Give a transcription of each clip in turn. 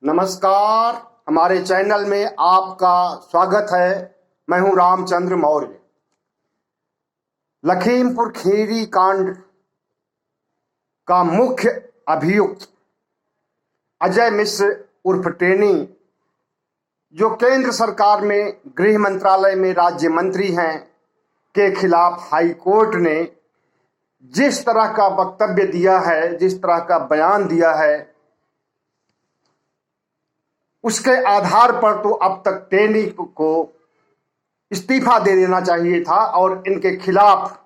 नमस्कार। हमारे चैनल में आपका स्वागत है। मैं हूं रामचंद्र मौर्य। लखीमपुर खीरी कांड का मुख्य अभियुक्त अजय मिश्र उर्फ टेनी, जो केंद्र सरकार में गृह मंत्रालय में राज्य मंत्री हैं, के खिलाफ हाई कोर्ट ने जिस तरह का वक्तव्य दिया है, जिस तरह का बयान दिया है, उसके आधार पर तो अब तक टेनी को इस्तीफा दे देना चाहिए था और इनके खिलाफ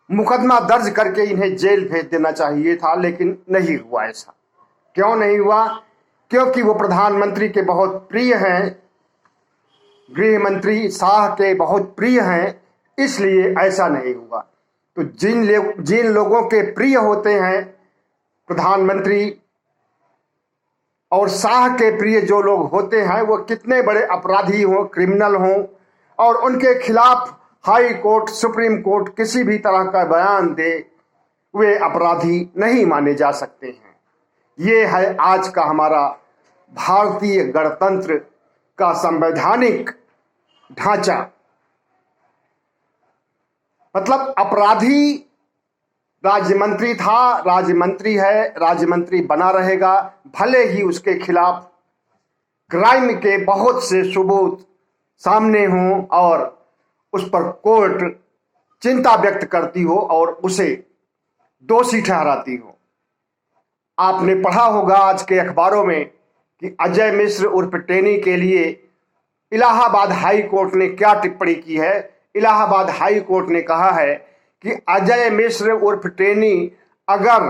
मुकदमा दर्ज करके इन्हें जेल भेज देना चाहिए था, लेकिन नहीं हुआ ऐसा। क्यों नहीं हुआ? क्योंकि वो प्रधानमंत्री के बहुत प्रिय हैं, गृह मंत्री शाह के बहुत प्रिय हैं, इसलिए ऐसा नहीं हुआ। तो जिन लोगों के प्रिय होते हैं प्रधानमंत्री और शाह के प्रिय जो लोग होते हैं, वो कितने बड़े अपराधी हों, क्रिमिनल हों, और उनके खिलाफ हाई कोर्ट, सुप्रीम कोर्ट किसी भी तरह का बयान दे, वे अपराधी नहीं माने जा सकते हैं। ये है आज का हमारा भारतीय गणतंत्र का संवैधानिक ढांचा। मतलब अपराधी राज्य मंत्री था, राज्य मंत्री है, राज्य मंत्री बना रहेगा, भले ही उसके खिलाफ क्राइम के बहुत से सबूत सामने हों और उस पर कोर्ट चिंता व्यक्त करती हो और उसे दोषी ठहराती हो। आपने पढ़ा होगा आज के अखबारों में कि अजय मिश्र उर्फ टेनी के लिए इलाहाबाद हाई कोर्ट ने क्या टिप्पणी की है। इलाहाबाद हाई कोर्ट ने कहा है कि अजय मिश्र उर्फ टेनी अगर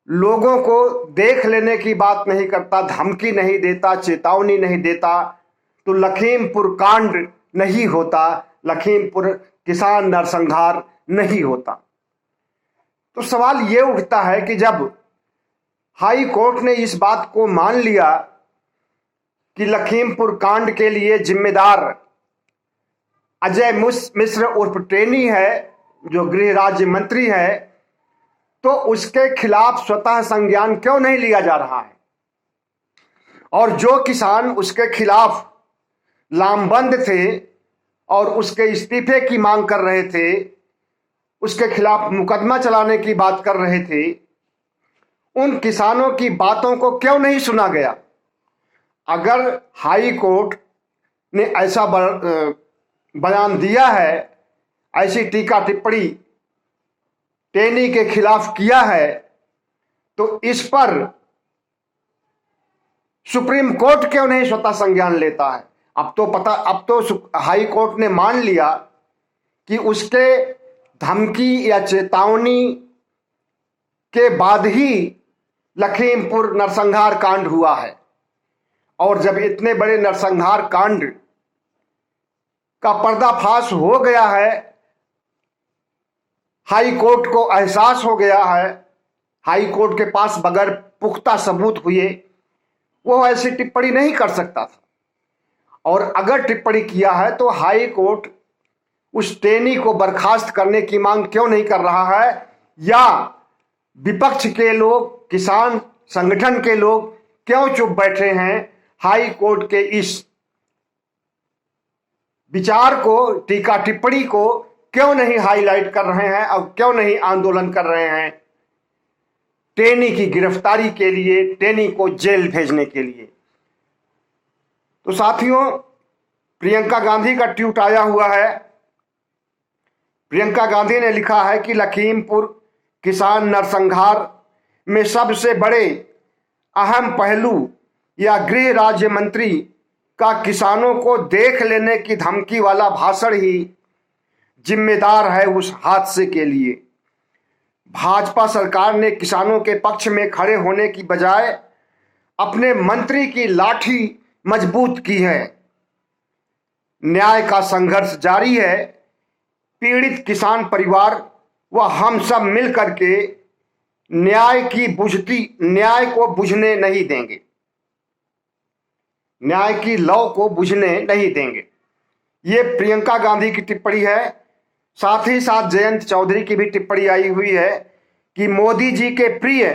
लोगों को देख लेने की बात नहीं करता, धमकी नहीं देता, चेतावनी नहीं देता, तो लखीमपुर कांड नहीं होता, लखीमपुर किसान नरसंहार नहीं होता। तो सवाल ये उठता है कि जब हाई कोर्ट ने इस बात को मान लिया कि लखीमपुर कांड के लिए जिम्मेदार अजय मिश्र उर्फ टेनी है, जो गृह राज्य मंत्री है, तो उसके खिलाफ स्वतः संज्ञान क्यों नहीं लिया जा रहा है? और जो किसान उसके खिलाफ लामबंद थे और उसके इस्तीफे की मांग कर रहे थे, उसके खिलाफ मुकदमा चलाने की बात कर रहे थे, उन किसानों की बातों को क्यों नहीं सुना गया? अगर हाई कोर्ट ने ऐसा बयान दिया है, ऐसी टीका टिप्पणी टेनी के खिलाफ किया है, तो इस पर सुप्रीम कोर्ट क्यों नहीं स्वतः संज्ञान लेता है? अब तो हाई कोर्ट ने मान लिया कि उसके धमकी या चेतावनी के बाद ही लखीमपुर नरसंहार कांड हुआ है। और जब इतने बड़े नरसंहार कांड का पर्दाफाश हो गया है, हाई कोर्ट को एहसास हो गया है, हाई कोर्ट के पास बगैर पुख्ता सबूत हुए वो ऐसी टिप्पणी नहीं कर सकता था। और अगर टिप्पणी किया है तो हाई कोर्ट उस टेनी को बर्खास्त करने की मांग क्यों नहीं कर रहा है? या विपक्ष के लोग, किसान संगठन के लोग क्यों चुप बैठे हैं? हाई कोर्ट के इस विचार को, टीका टिप्पणी को क्यों नहीं हाईलाइट कर रहे हैं और क्यों नहीं आंदोलन कर रहे हैं टेनी की गिरफ्तारी के लिए, टेनी को जेल भेजने के लिए? तो साथियों, प्रियंका गांधी का ट्वीट आया हुआ है। प्रियंका गांधी ने लिखा है कि लखीमपुर किसान नरसंहार में सबसे बड़े अहम पहलू या गृह राज्य मंत्री का किसानों को देख लेने की धमकी वाला भाषण ही जिम्मेदार है उस हादसे के लिए। भाजपा सरकार ने किसानों के पक्ष में खड़े होने की बजाय अपने मंत्री की लाठी मजबूत की है। न्याय का संघर्ष जारी है। पीड़ित किसान परिवार व हम सब मिलकर के न्याय को बुझने नहीं देंगे, न्याय की लौ को बुझने नहीं देंगे। ये प्रियंका गांधी की टिप्पणी है। साथ ही साथ जयंत चौधरी की भी टिप्पणी आई हुई है कि मोदी जी के प्रिय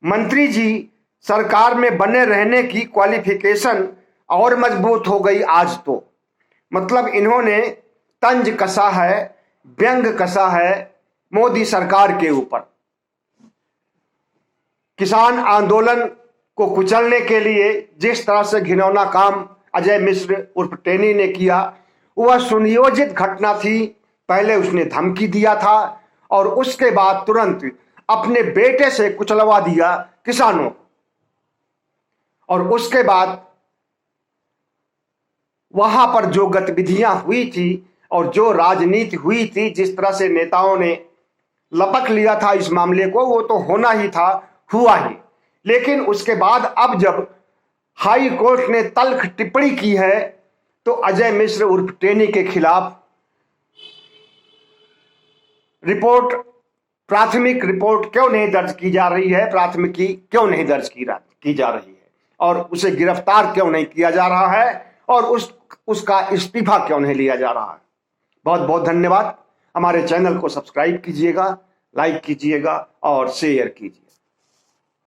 मंत्री जी सरकार में बने रहने की क्वालिफिकेशन और मजबूत हो गई आज तो। मतलब इन्होंने तंज कसा है, व्यंग कसा है मोदी सरकार के ऊपर। किसान आंदोलन को कुचलने के लिए जिस तरह से घिनौना काम अजय मिश्र उर्फ टेनी ने किया, वह सुनियोजित घटना थी। पहले उसने धमकी दिया था और उसके बाद तुरंत अपने बेटे से कुचलवा दिया किसानों, और उसके बाद वहां पर जो गतिविधियां हुई थी और जो राजनीति हुई थी, जिस तरह से नेताओं ने लपक लिया था इस मामले को, वो तो होना ही था, हुआ ही। लेकिन उसके बाद अब जब हाई कोर्ट ने तल्ख टिप्पणी की है तो अजय मिश्र उर्फ टेनी के खिलाफ प्राथमिक रिपोर्ट क्यों नहीं दर्ज की जा रही है, प्राथमिकी क्यों नहीं दर्ज की जा रही है, और उसे गिरफ्तार क्यों नहीं किया जा रहा है, और उसका इस्तीफा क्यों नहीं लिया जा रहा है। बहुत बहुत धन्यवाद। हमारे चैनल को सब्सक्राइब कीजिएगा, लाइक कीजिएगा और शेयर कीजिए।